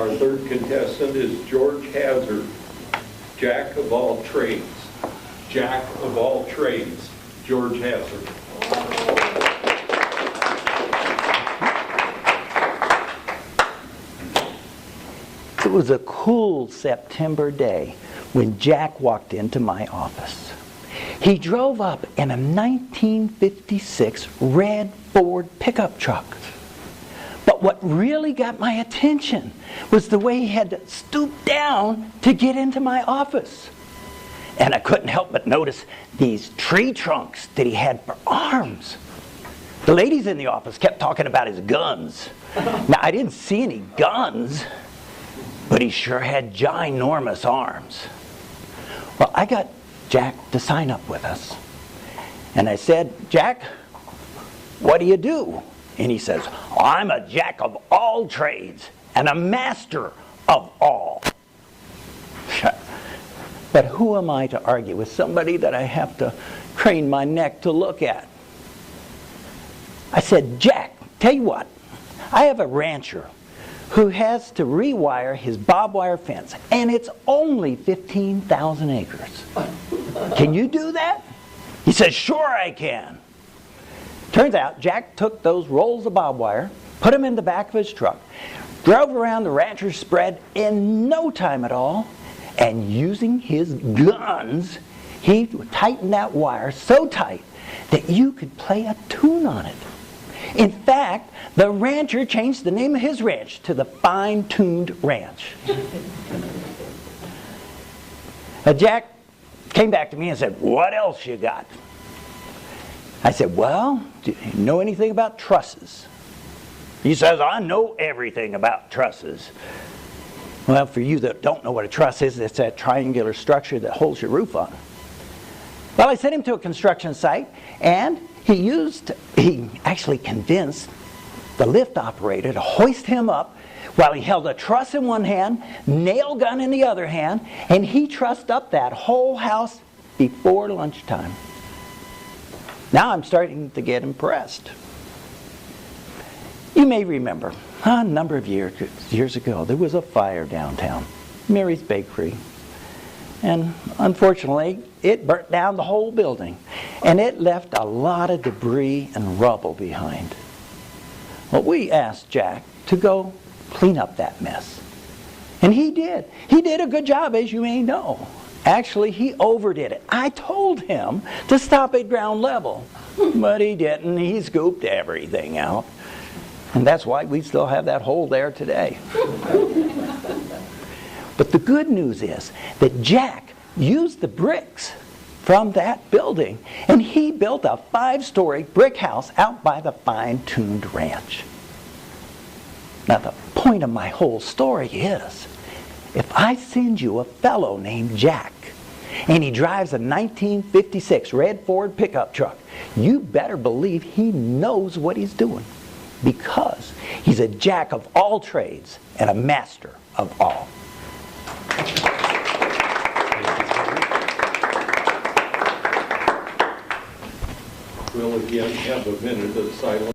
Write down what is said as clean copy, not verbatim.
Our third contestant is George Hazzard, Jack of all trades. Jack of all trades, George Hazzard. It was a cool September day when Jack walked into my office. He drove up in a 1956 red Ford pickup truck. But what really got my attention was the way he had to stoop down to get into my office. And I couldn't help but notice these tree trunks that he had for arms. The ladies in the office kept talking about his guns. Now, I didn't see any guns, but he sure had ginormous arms. Well, I got Jack to sign up with us. And I said, "Jack, what do you do?" And he says, "I'm a jack of all trades and a master of all." But who am I to argue with somebody that I have to crane my neck to look at? I said, "Jack, tell you what, I have a rancher who has to rewire his barbed wire fence, and it's only 15,000 acres. Can you do that?" He says, "Sure I can." Turns out Jack took those rolls of barbed wire, put them in the back of his truck, drove around the rancher's spread in no time at all, and using his guns, he tightened that wire so tight that you could play a tune on it. In fact, the rancher changed the name of his ranch to the Fine-Tuned Ranch. Jack came back to me and said, "What else you got?" I said, "Well, do you know anything about trusses?" He says, "I know everything about trusses." Well, for you that don't know what a truss is, it's that triangular structure that holds your roof on. Well, I sent him to a construction site, and he actually convinced the lift operator to hoist him up while he held a truss in one hand, nail gun in the other hand, and he trussed up that whole house before lunchtime. Now I'm starting to get impressed. You may remember, a number of years ago, there was a fire downtown, Mary's Bakery. And unfortunately, it burnt down the whole building. And it left a lot of debris and rubble behind. Well, we asked Jack to go clean up that mess. And he did. He did a good job, as you may know. Actually, he overdid it. I told him to stop at ground level. But he didn't. He scooped everything out. And that's why we still have that hole there today. But the good news is that Jack used the bricks from that building, and he built a 5-story brick house out by the Fine-Tuned Ranch. Now, the point of my whole story is, if I send you a fellow named Jack, and he drives a 1956 red Ford pickup truck, you better believe he knows what he's doing, because he's a jack of all trades and a master of all. We'll again have a minute of silence.